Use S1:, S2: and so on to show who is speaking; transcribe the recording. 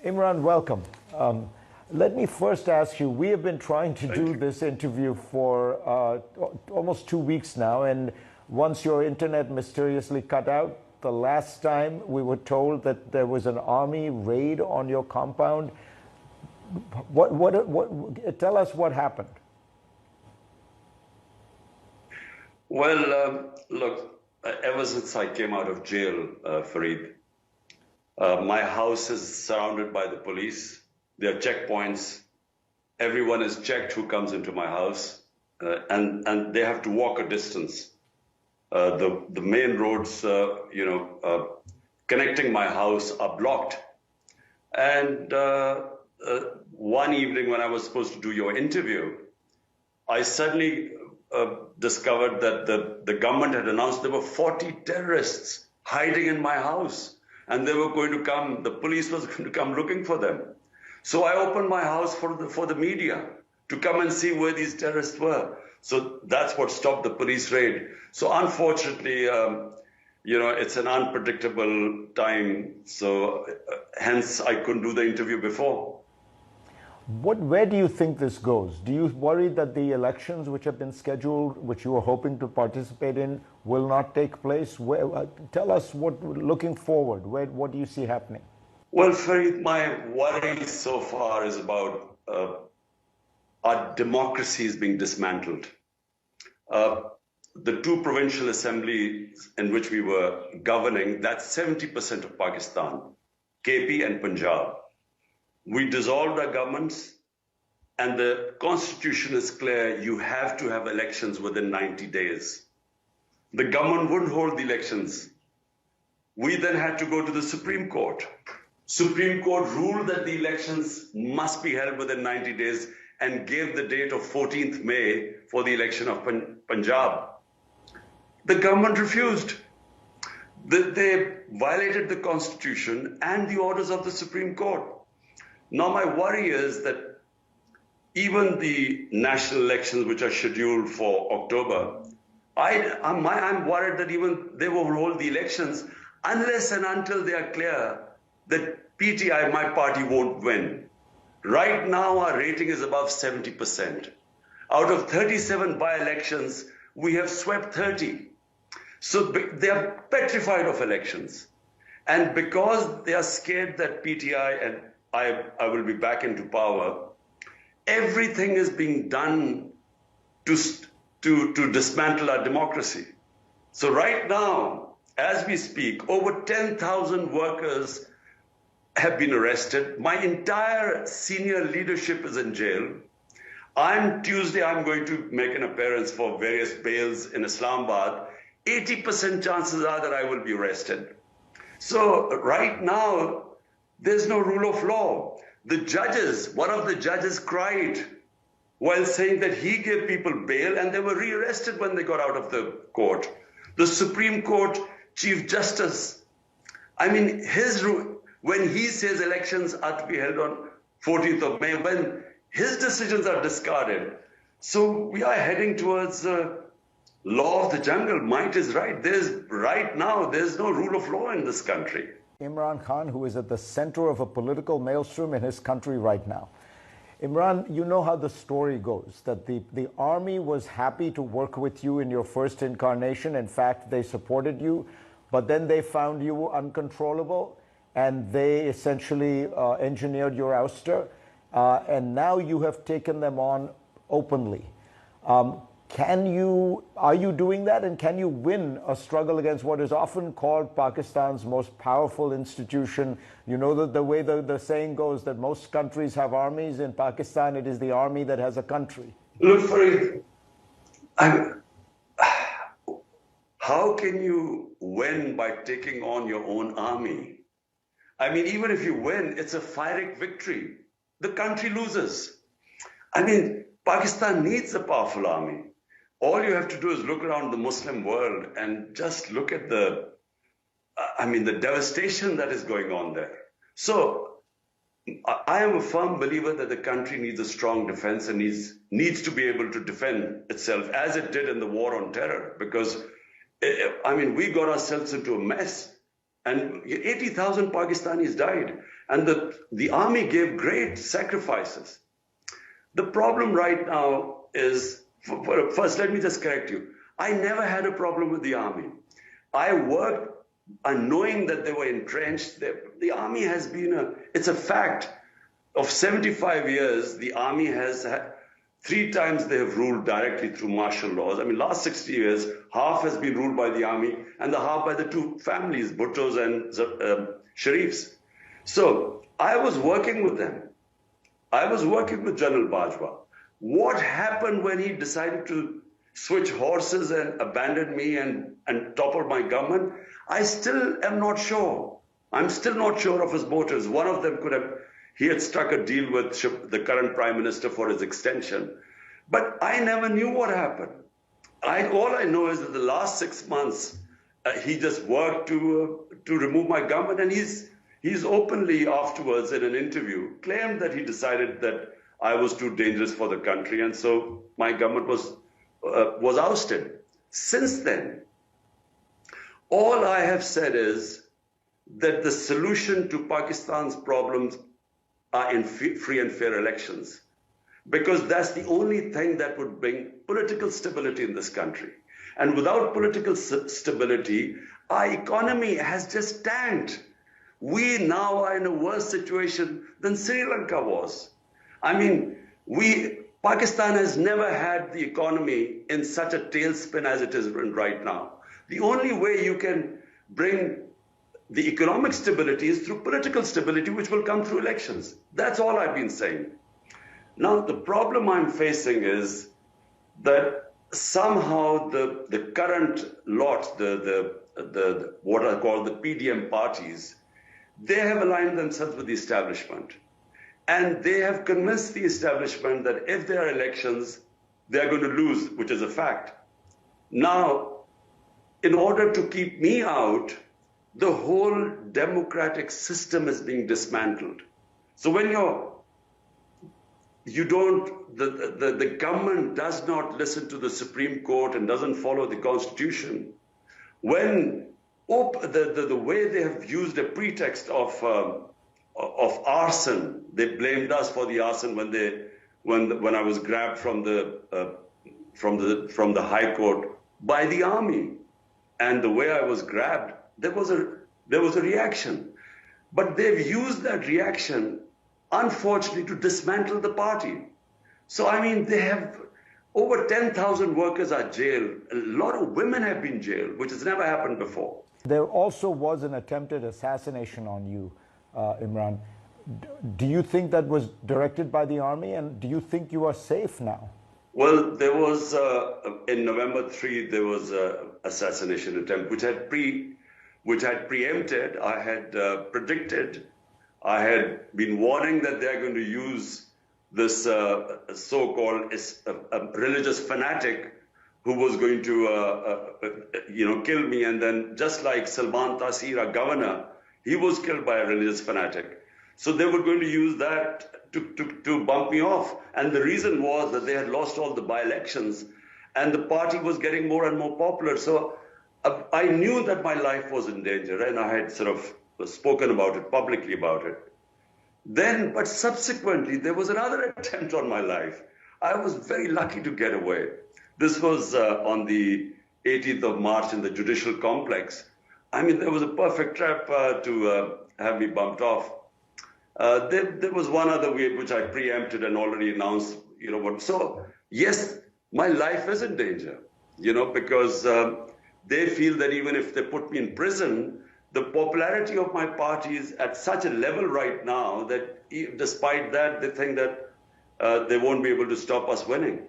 S1: Imran, welcome. Let me first ask you, we have been trying to do this interview for almost 2 weeks now, and once your internet mysteriously cut out, the last time we were told that there was an army raid on your compound. Tell us what happened.
S2: Well, look, ever since I came out of jail, Fareed, my house is surrounded by the police. There are checkpoints. Everyone is checked who comes into my house, and they have to walk a distance. The main roads, connecting my house are blocked. And one evening when I was supposed to do your interview, I suddenly discovered that the government had announced there were 40 terrorists hiding in my house, and they were going to come, the police was going to come looking for them. So I opened my house for the media to come and see where these terrorists were. So that's what stopped the police raid. So unfortunately, it's an unpredictable time. So hence I couldn't do the interview before.
S1: Where do you think this goes? Do you worry that the elections which have been scheduled, which you are hoping to participate in, will not take place? Tell us looking forward, what do you see happening?
S2: Well, Fareed, my worry so far is about our democracy is being dismantled. The two provincial assemblies in which we were governing, that's 70% of Pakistan, KP and Punjab. We dissolved our governments, and the constitution is clear, you have to have elections within 90 days. The government wouldn't hold the elections. We then had to go to the Supreme Court. Supreme Court ruled that the elections must be held within 90 days and gave the date of 14th May for the election of Punjab. The government refused. They violated the constitution and the orders of the Supreme Court. Now my worry is that even the national elections, which are scheduled for October, I'm worried that even they won't hold the elections unless and until they are clear that PTI, my party, won't win. Right now, our rating is above 70%. Out of 37 by-elections, we have swept 30. So they are petrified of elections. And because they are scared that PTI and I will be back into power, everything is being done to dismantle our democracy. So right now, as we speak, over 10,000 workers have been arrested. My entire senior leadership is in jail. Tuesday, I'm going to make an appearance for various bails in Islamabad. 80% chances are that I will be arrested. So right now, there's no rule of law. One of the judges cried while saying that he gave people bail and they were rearrested when they got out of the court. The Supreme Court Chief Justice, when he says elections are to be held on 14th of May, when his decisions are discarded. So we are heading towards law of the jungle. Might is right. Right now, there's no rule of law in this country.
S1: Imran Khan, who is at the center of a political maelstrom in his country right now. Imran, you know how the story goes, that the army was happy to work with you in your first incarnation. In fact, they supported you, but then they found you uncontrollable, and they essentially engineered your ouster, and now you have taken them on openly. Are you doing that, and can you win a struggle against what is often called Pakistan's most powerful institution? You know that the way the saying goes that most countries have armies. In Pakistan, it is the army that has a country.
S2: Look, Fareed, how can you win by taking on your own army? Even if you win, it's a Pyrrhic victory. The country loses. Pakistan needs a powerful army. All you have to do is look around the Muslim world and just look at the devastation that is going on there. So I am a firm believer that the country needs a strong defense and needs to be able to defend itself as it did in the war on terror, because we got ourselves into a mess and 80,000 Pakistanis died. And the army gave great sacrifices. The problem right now is, first, let me just correct you. I never had a problem with the army. I worked knowing that they were entrenched. The army has been it's a fact. Of 75 years, the army has had, 3 times they have ruled directly through martial laws. I mean, last 60 years, half has been ruled by the army and the half by the two families, Bhuttos and Sharifs. So I was working with them. I was working with General Bajwa. What happened when he decided to switch horses and abandon me and topple my government? I still am not sure. I'm still not sure of his motives. One of them could have, he had struck a deal with the current prime minister for his extension. But I never knew what happened. All I know is that the last 6 months, he just worked to remove my government, and he's openly afterwards in an interview claimed that he decided that I was too dangerous for the country, and so my government was ousted. Since then, all I have said is that the solution to Pakistan's problems are in free and fair elections, because that's the only thing that would bring political stability in this country. And without political stability, our economy has just tanked. We now are in a worse situation than Sri Lanka was. I mean, Pakistan has never had the economy in such a tailspin as it is in right now. The only way you can bring the economic stability is through political stability, which will come through elections. That's all I've been saying. Now, the problem I'm facing is that somehow the current lot, the what I call the PDM parties, they have aligned themselves with the establishment. And they have convinced the establishment that if there are elections, they're going to lose, which is a fact. Now, in order to keep me out, the whole democratic system is being dismantled. So when the government does not listen to the Supreme Court and doesn't follow the Constitution, when the way they have used a pretext of arson, they blamed us for the arson when I was grabbed from the High Court by the army, and the way I was grabbed, there was a reaction, but they've used that reaction, unfortunately, to dismantle the party. So I mean, they have over 10,000 workers are jailed. A lot of women have been jailed, which has never happened before.
S1: There also was an attempted assassination on you, Imran. Do you think that was directed by the army, and do you think you are safe now?
S2: Well, there was, in November 3, there was an assassination attempt, which had preempted. I had predicted. I had been warning that they're going to use this so-called religious fanatic who was going to, kill me. And then, just like Salman Taseer, our governor, he was killed by a religious fanatic. So they were going to use that to bump me off. And the reason was that they had lost all the by-elections and the party was getting more and more popular. So I knew that my life was in danger, and I had sort of spoken about it, publicly about it. Then, but subsequently, there was another attempt on my life. I was very lucky to get away. This was on the 18th of March in the judicial complex. I mean, there was a perfect trap to have me bumped off. There was one other way which I preempted and already announced, So, yes, my life is in danger, because they feel that even if they put me in prison, the popularity of my party is at such a level right now that despite that, they think that they won't be able to stop us winning.